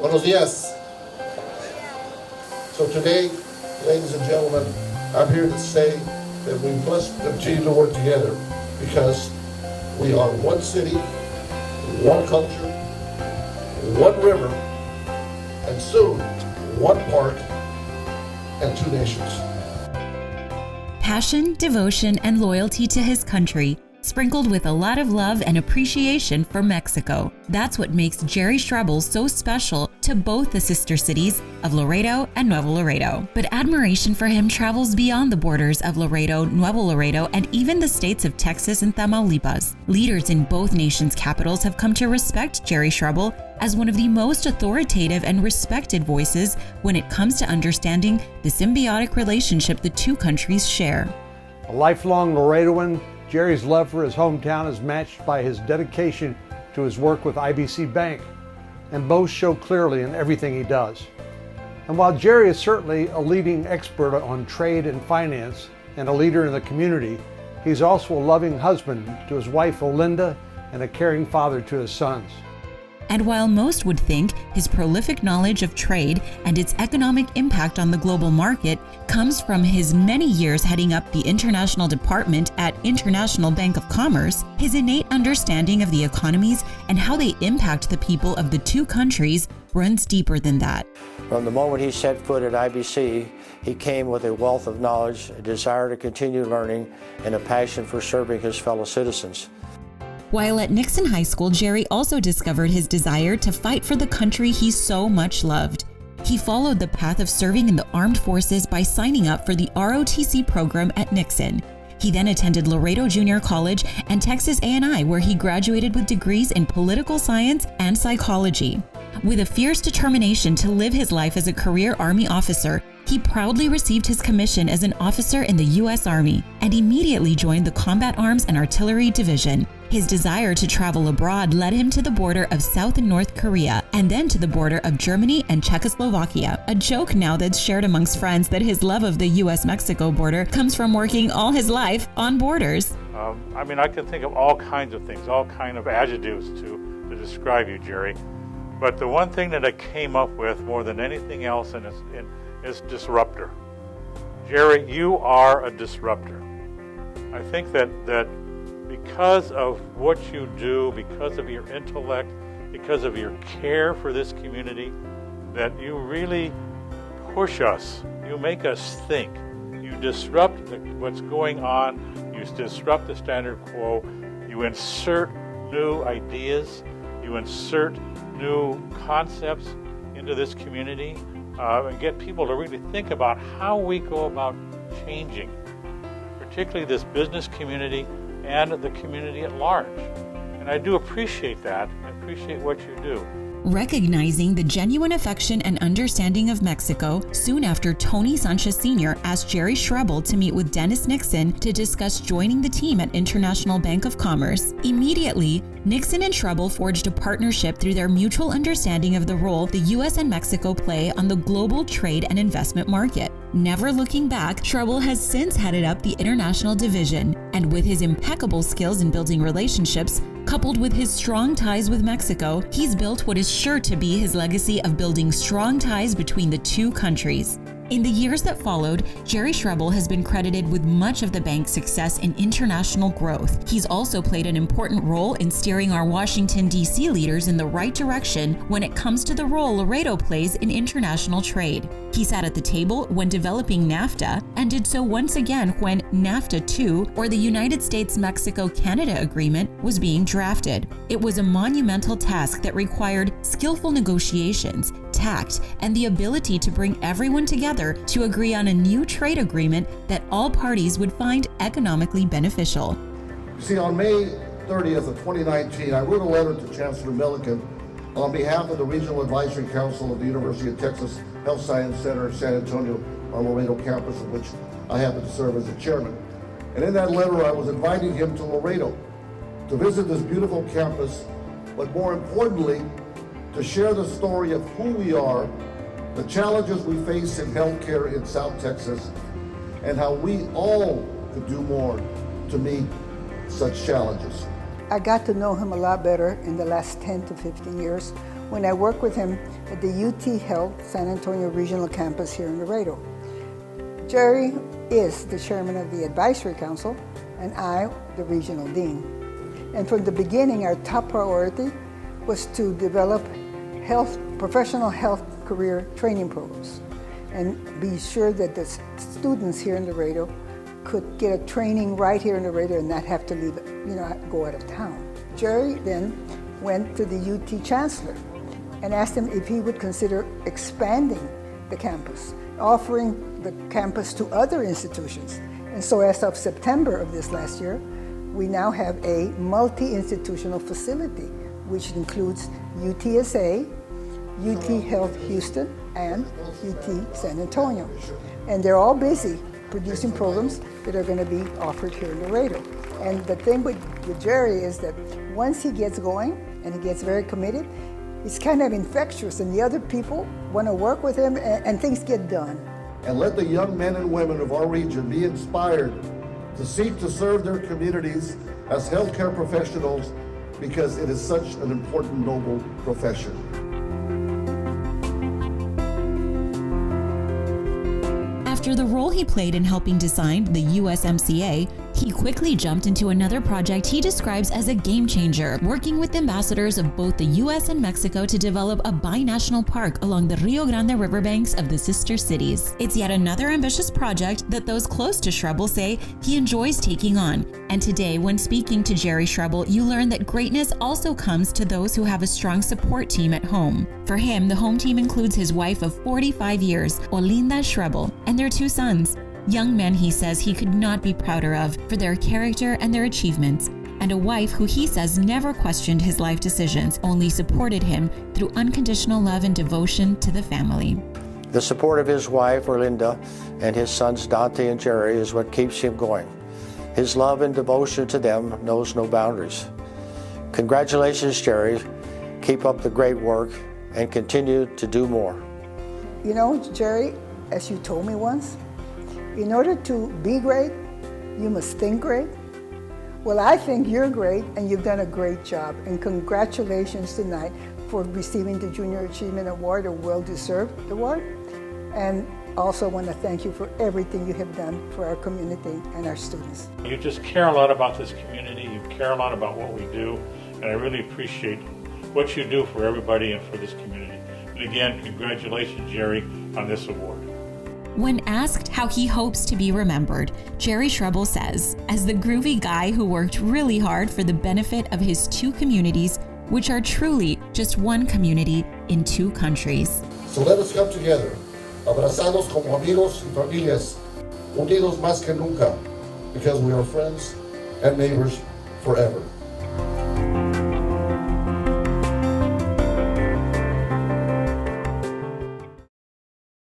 Buenos dias. So today, ladies and gentlemen, I'm here to say that we must continue to work together because we are one city, one culture, one river, and soon one park and two nations. Passion, devotion, and loyalty to his country, sprinkled with a lot of love and appreciation for Mexico. That's what makes Gerry Schwebel so special to both the sister cities of Laredo and Nuevo Laredo. But admiration for him travels beyond the borders of Laredo, Nuevo Laredo, and even the states of Texas and Tamaulipas. Leaders in both nations' capitals have come to respect Gerry Schwebel as one of the most authoritative and respected voices when it comes to understanding the symbiotic relationship the two countries share. A lifelong Laredoan, Gerry's love for his hometown is matched by his dedication to his work with IBC Bank, and both show clearly in everything he does. And while Gerry is certainly a leading expert on trade and finance and a leader in the community, he's also a loving husband to his wife Olinda and a caring father to his sons. And while most would think his prolific knowledge of trade and its economic impact on the global market comes from his many years heading up the international department at International Bank of Commerce, his innate understanding of the economies and how they impact the people of the two countries runs deeper than that. From the moment he set foot at IBC, he came with a wealth of knowledge, a desire to continue learning, and a passion for serving his fellow citizens. While at Nixon High School, Gerry also discovered his desire to fight for the country he so much loved. He followed the path of serving in the armed forces by signing up for the ROTC program at Nixon. He then attended Laredo Junior College and Texas A&I, where he graduated with degrees in political science and psychology. With a fierce determination to live his life as a career Army officer, he proudly received his commission as an officer in the U.S. Army and immediately joined the Combat Arms and Artillery Division. His desire to travel abroad led him to the border of South and North Korea and then to the border of Germany and Czechoslovakia. A joke now that's shared amongst friends that his love of the U.S.-Mexico border comes from working all his life on borders. I can think of all kinds of things, all kinds of adjectives to describe you, Gerry. But the one thing that I came up with more than anything else is disruptor. Gerry, you are a disruptor. I think that because of what you do, because of your intellect, because of your care for this community, that you really push us. You make us think. You disrupt what's going on. You disrupt the status quo. You insert new ideas. You insert new concepts into this community and get people to really think about how we go about changing, particularly this business community and the community at large. And I do appreciate that. I appreciate what you do. Recognizing the genuine affection and understanding of Mexico, soon after Tony Sanchez Sr. asked Gerry Schwebel to meet with Dennis Nixon to discuss joining the team at International Bank of Commerce. Immediately, Nixon and Schwebel forged a partnership through their mutual understanding of the role the U.S. and Mexico play on the global trade and investment market. Never looking back, Schwebel has since headed up the international division, and with his impeccable skills in building relationships, coupled with his strong ties with Mexico, he's built what is sure to be his legacy of building strong ties between the two countries. In the years that followed, Gerry Schwebel has been credited with much of the bank's success in international growth. He's also played an important role in steering our Washington, D.C. leaders in the right direction when it comes to the role Laredo plays in international trade. He sat at the table when developing NAFTA and did so once again when NAFTA 2, or the United States-Mexico-Canada Agreement, was being drafted. It was a monumental task that required skillful negotiations, tact, and the ability to bring everyone together to agree on a new trade agreement that all parties would find economically beneficial. You see, on May 30th of 2019, I wrote a letter to Chancellor Milliken on behalf of the Regional Advisory Council of the University of Texas Health Science Center, San Antonio, our Laredo campus, of which I happen to serve as the chairman. And in that letter, I was inviting him to Laredo to visit this beautiful campus, but more importantly, to share the story of who we are, the challenges we face in healthcare in South Texas, and how we all could do more to meet such challenges. I got to know him a lot better in the last 10 to 15 years when I worked with him at the UT Health San Antonio Regional Campus here in Laredo. Gerry is the chairman of the advisory council, and I, the regional dean. And from the beginning, our top priority was to develop professional health career training programs and be sure that the students here in Laredo could get a training right here in Laredo and not have to leave, go out of town. Gerry then went to the UT chancellor and asked him if he would consider expanding the campus, offering the campus to other institutions. And so as of September of this last year, we now have a multi-institutional facility, which includes UTSA, UT Health Houston, and UT San Antonio. And they're all busy producing programs that are going to be offered here in Laredo. And the thing with Gerry is that once he gets going and he gets very committed, he's kind of infectious, and the other people want to work with him, and things get done. And let the young men and women of our region be inspired to seek to serve their communities as healthcare professionals, because it is such an important, noble profession. After the role he played in helping design the USMCA, he quickly jumped into another project he describes as a game changer, working with ambassadors of both the US and Mexico to develop a binational park along the Rio Grande riverbanks of the sister cities. It's yet another ambitious project that those close to Schwebel say he enjoys taking on. And today, when speaking to Gerry Schwebel, you learn that greatness also comes to those who have a strong support team at home. For him, the home team includes his wife of 45 years, Olinda Schwebel, and their 2 sons. Young men he says he could not be prouder of for their character and their achievements, and a wife who he says never questioned his life decisions, only supported him through unconditional love and devotion to the family. The support of his wife, Erlinda, and his sons, Dante and Gerry, is what keeps him going. His love and devotion to them knows no boundaries. Congratulations, Gerry. Keep up the great work and continue to do more. You know, Gerry, as you told me once, in order to be great, you must think great. Well, I think you're great, and you've done a great job. And congratulations tonight for receiving the Junior Achievement Award, a well-deserved award. And also want to thank you for everything you have done for our community and our students. You just care a lot about this community, you care a lot about what we do, and I really appreciate what you do for everybody and for this community. And again, congratulations, Gerry, on this award. When asked how he hopes to be remembered, Gerry Schwebel says, as the groovy guy who worked really hard for the benefit of his 2 communities, which are truly just one community in 2 countries. So let us come together, abrazados como amigos y familias, unidos más que nunca, because we are friends and neighbors forever.